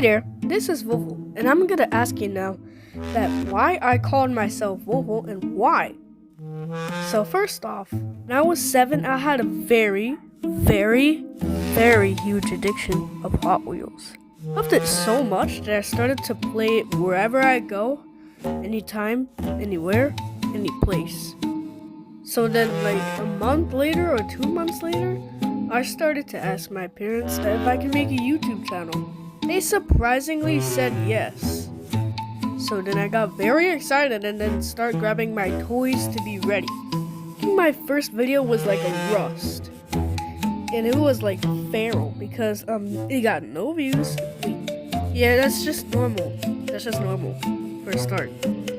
Hey there, this is Volvo, and I'm gonna ask you now that why I called myself Volvo and why. So first off, when I was 7, I had a very huge addiction of Hot Wheels. Loved it so much that I started to play it wherever I go, anytime, anywhere, any place. So then like a month later or 2 months later, I started to ask my parents that if I could make a YouTube channel. They surprisingly said yes. So then I got very excited and then start grabbing my toys to be ready. I think my first video was like a rust. And it was like feral because it got no views. Yeah, that's just normal. That's just normal for a start.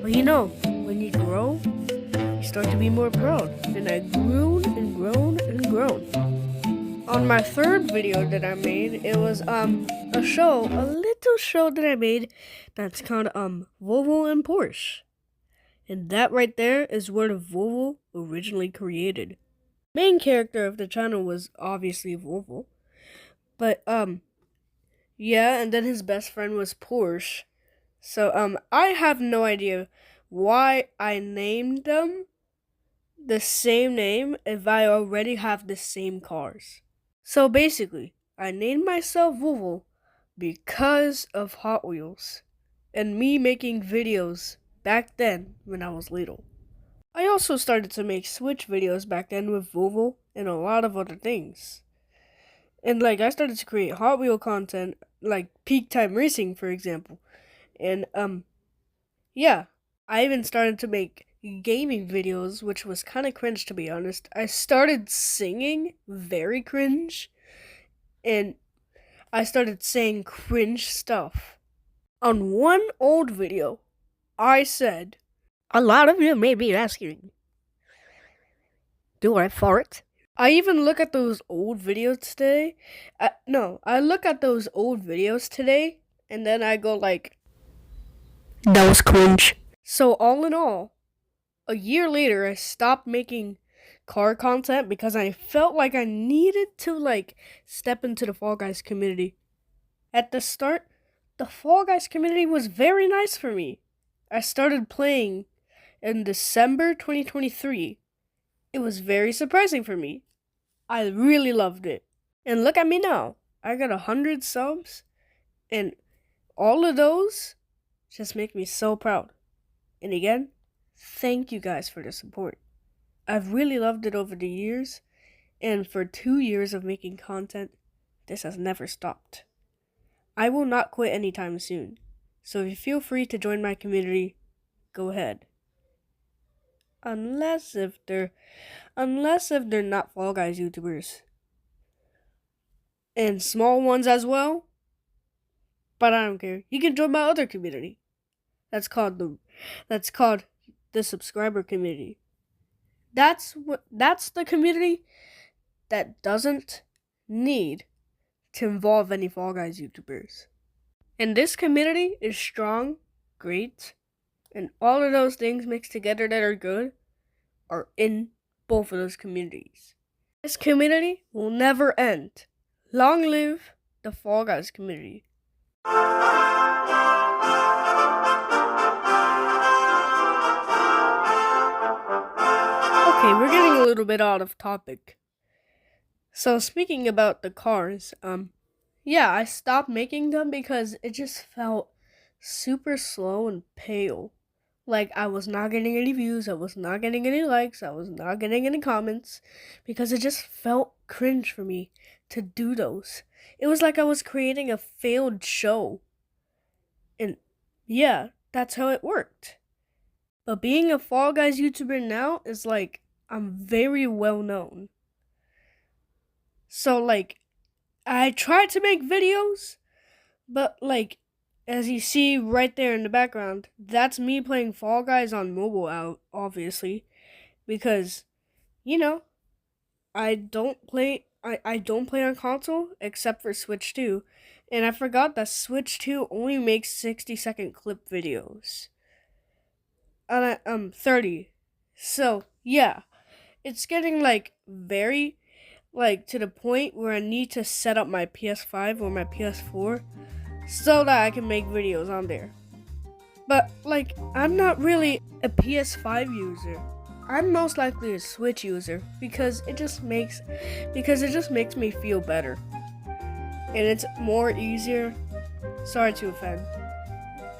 But you know, when you grow, you start to be more proud. And I grown and grown and grown. On my third video that I made, it was a little show that I made that's called Volvo and Porsche. And that right there is where the Volvo originally created. Main character of the channel was obviously Volvo. But yeah, and then his best friend was Porsche. So I have no idea why I named them the same name if I already have the same cars. So basically, I named myself Volvo because of Hot Wheels and me making videos back then when I was little. I also started to make Switch videos back then with Volvo and a lot of other things. And like I started to create Hot Wheel content like Peak Time Racing, for example. And yeah, I even started to make gaming videos, which was kind of cringe to be honest. I started singing, very cringe, and I started saying cringe stuff. On one old video, I said, "A lot of you may be asking, do I fart?" I even look at those old videos today. I look at those old videos today, and then I go like, "That was cringe." So all in all, a year later, I stopped making car content because I felt like I needed to like step into the Fall Guys community. At the start, the Fall Guys community was very nice for me. I started playing in December 2023. It was very surprising for me. I really loved it. And look at me now. I got 100 subs, and all of those just make me so proud. And again, thank you guys for the support. I've really loved it over the years, and for 2 years of making content, this has never stopped. I will not quit anytime soon, so if you feel free to join my community, go ahead. Unless if they're not Fall Guys YouTubers. And small ones as well. But I don't care. You can join my other community. That's called the subscriber community. That's the community that doesn't need to involve any Fall Guys YouTubers. And this community is strong, great, and all of those things mixed together that are good are in both of those communities. This community will never end. Long live the Fall Guys community. Okay, we're getting a little bit out of topic. So speaking about the cars, yeah, I stopped making them because it just felt super slow and pale. Like I was not getting any views, I was not getting any likes, I was not getting any comments, because it just felt cringe for me to do those. It was like I was creating a failed show. And yeah, that's how it worked. But being a Fall Guys YouTuber now is like, I'm very well known. So like, I tried to make videos, but like, as you see right there in the background, that's me playing Fall Guys on mobile, obviously, because, you know, I don't play on console except for Switch 2, and I forgot that Switch 2 only makes 60-second clip videos. 30. So, yeah, it's getting like very like to the point where I need to set up my PS5 or my PS4 so that I can make videos on there. But like, I'm not really a PS5 user. I'm most likely a Switch user because it just makes me feel better. And it's more easier. Sorry to offend.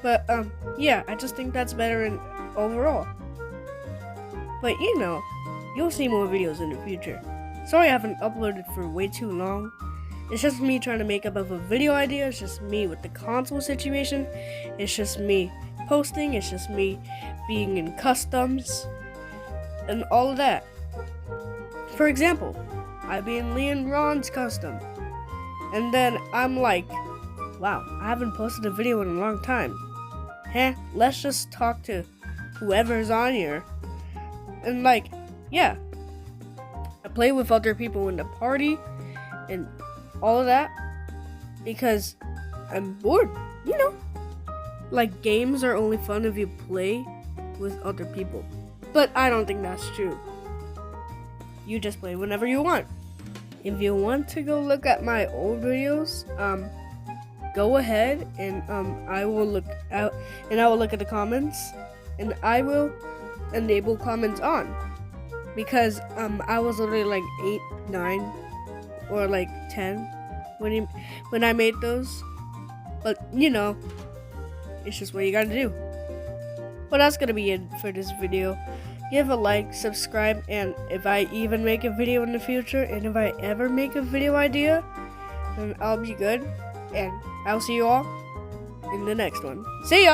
But yeah, I just think that's better in overall. But you'll see more videos in the future. Sorry I haven't uploaded for way too long. It's just me trying to make up of a video idea. It's just me with the console situation. It's just me posting. It's just me being in customs and all of that. For example, I'd be in Lee and Ron's custom. And then I'm like, wow, I haven't posted a video in a long time. Let's just talk to whoever's on here. And like, yeah. I play with other people in the party and all of that because I'm bored, Like, games are only fun if you play with other people. But I don't think that's true. You just play whenever you want. If you want to go look at my old videos, go ahead and I will look at the comments and I will enable comments on. Because I was literally like 8, 9, or like 10 when I made those. But it's just what you gotta do. But that's gonna be it for this video. Give a like, subscribe, and if I even make a video in the future, and if I ever make a video idea, then I'll be good. And I'll see you all in the next one. See ya!